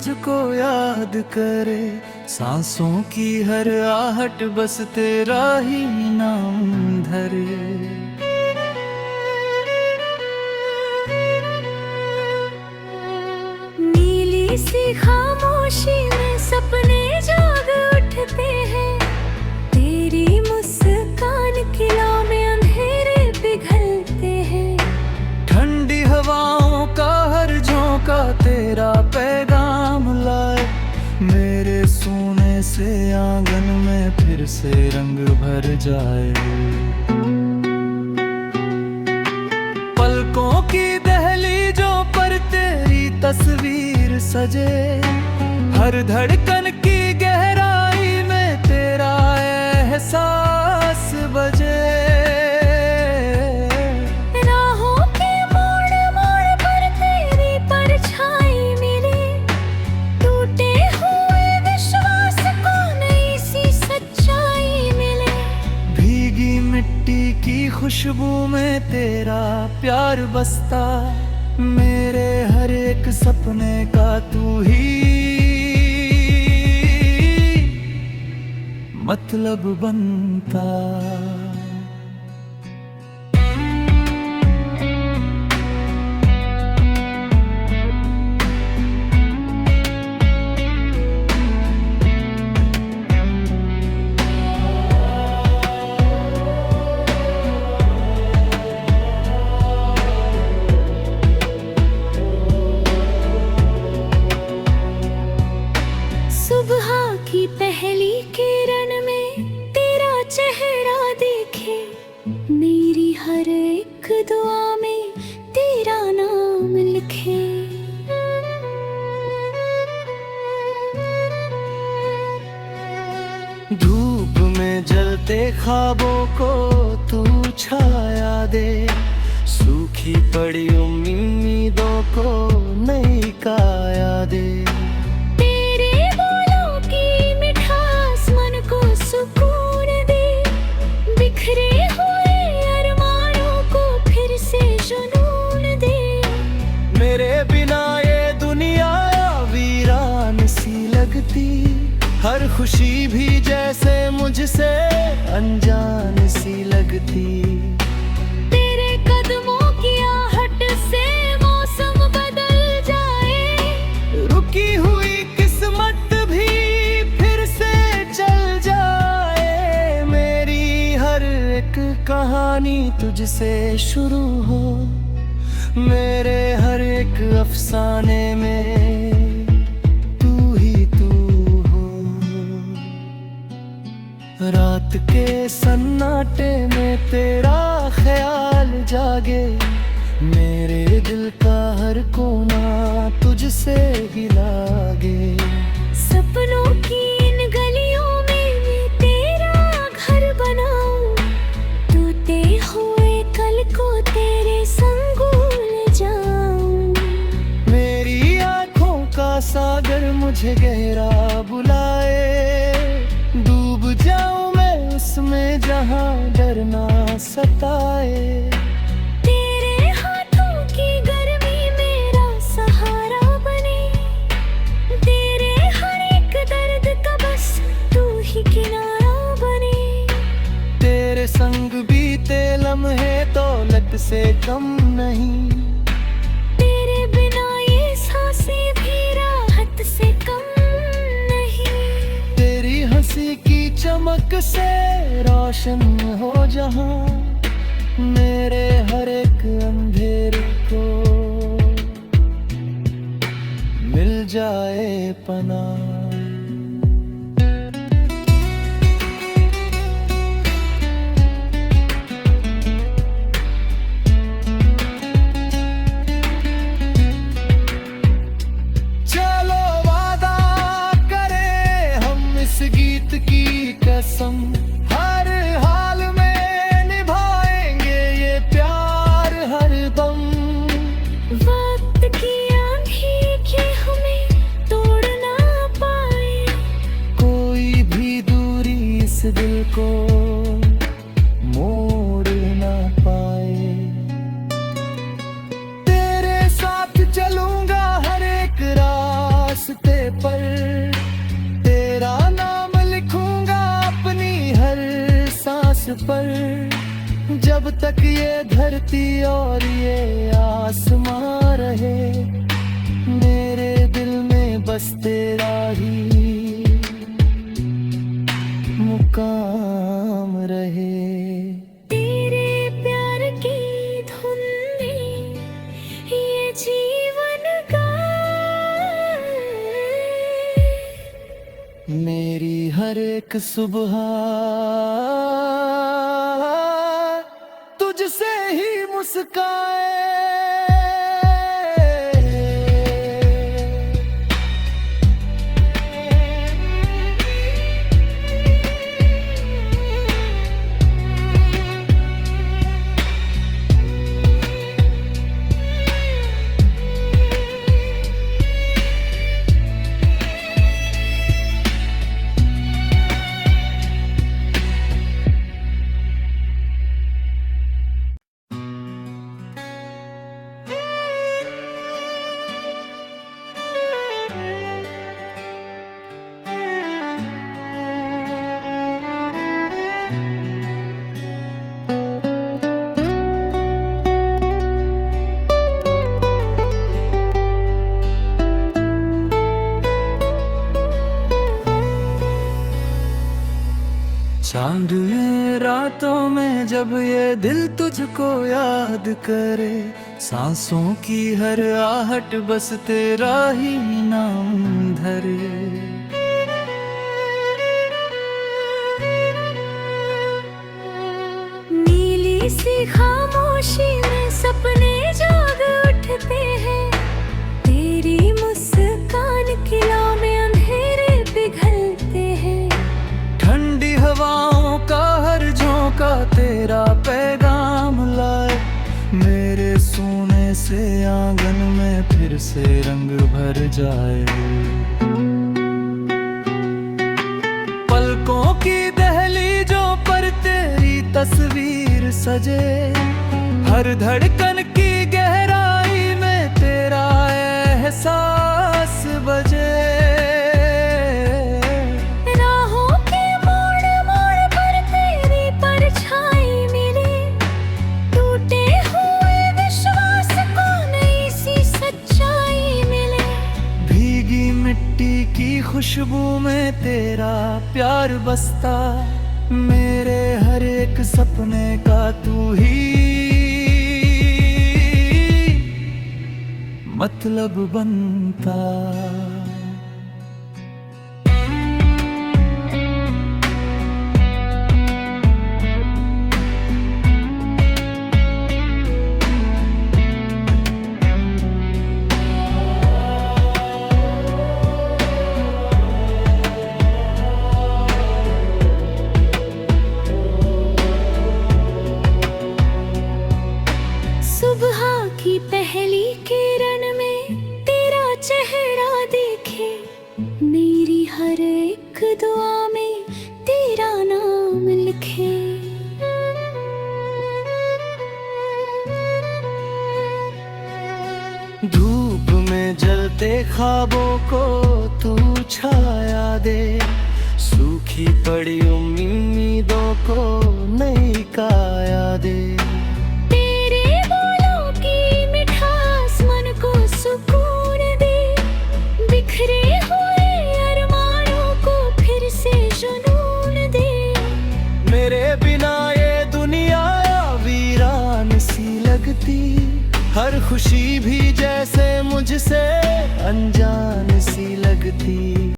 तुझको याद करे, सांसों की हर आहट बस तेरा ही नाम धरे। नीली सी खामोशी में सपने जाग उठते हैं, तेरी मुस्कान किला में अंधेरे पिघलते हैं। ठंडी हवाओं का हर झोंका तेरा पैगाम लाए, मेरे सोने से आंगन में फिर से रंग भर जाए। पलकों की दहलीजों पर तेरी तस्वीर सजे, हर धड़कन की गहराई में तेरा एहसास बजे। मिट्टी की खुशबू में तेरा प्यार बसता, मेरे हर एक सपने का तू ही मतलब बनता। सुबह की पहली किरण में तेरा चेहरा देखे, मेरी हर एक दुआ में तेरा नाम लिखे। धूप में जलते ख्वाबों को तू छाया दे, सूखी पड़ी उम्मीदों को नई काया दे। सुकून दे, बिखरे हुए अरमानों को फिर से जुनून दे। मेरे बिना ये दुनिया वीरान सी लगती, हर खुशी भी जैसे मुझसे अनजान सी लगती। तेरे कदमों की आहट से मौसम बदल जाए, रुकी हुई किस्मत भी फिर से चल जाए। मेरी हर एक कहानी तुझसे शुरू हो, मेरे हर एक अफसाने में तू ही तू हो। रात के सन्नाटे में तेरा ख्याल जागे, मेरे दिल का हर कोना तुझसे ही लागे। सपनों की इन गलियों में मैं तेरा घर बनाऊं, टूटे हुए कल को तेरे संग भूल जाऊं। मेरी आँखों का सागर मुझे गहरा बुलाए, डूब जाऊं मैं उसमें जहां डर ना सताए। तेरे हाथों की गर्मी मेरा सहारा बने, तेरे हर एक दर्द का बस तू ही किनारा बने। तेरे संग बीते लम्हे दौलत से कम नहीं, तेरे बिना ये सांसें भी राहत से कम नहीं। तेरी हंसी की चमक से रोशन हो जहां, मेरे हर एक अंधेरे को मिल जाए पनाह। चलो वादा करें हम इस गीत की कसम, हर हाल में निभाएंगे ये प्यार हर दम। वक्त की आंधी के हमें तोड़ ना पाए, कोई भी दूरी इस दिल को मोड़ ना पाए। तेरे साथ चलूंगा हर एक रास्ते पर, जब तक ये धरती और ये आसमां रहे, मेरे दिल में बस तेरा ही मुकाम रहे। तेरे प्यार की धुन में ये जीवन गाए, मेरी हर एक सुबह तुझसे ही मुस्काए। चांद में रातों में जब ये दिल तुझको याद करे, सांसों की हर आहट बस तेरा ही नाम धरे। नीली सी खामोशी में सपने जाग उठते हैं, तेरी मुस्कान किला में अंधेरे पिघलते हैं। ठंडी हवाओं का हर झोंका तेरा पैगाम लाए, मेरे सोने से आंगन में फिर से रंग भर जाए। पलकों की दहलीजों पर तेरी तस्वीर सजे, हर धड़कन की गहराई में तेरा एहसास बजे। मिट्टी की खुशबू में तेरा प्यार बसता, मेरे हर एक सपने का तू ही मतलब बनता। सुबह की पहली किरण में तेरा चेहरा देखे, मेरी हर एक दुआ में तेरा नाम लिखे। धूप में जलते ख्वाबों को तू छाया दे, सूखी पड़ी उम्मीदों को नई काया दे। सुकून दे, बिखरे हुए अरमानों को फिर से जुनून दे। मेरे बिना ये दुनिया वीरान सी लगती, हर खुशी भी जैसे मुझसे अनजान सी लगती।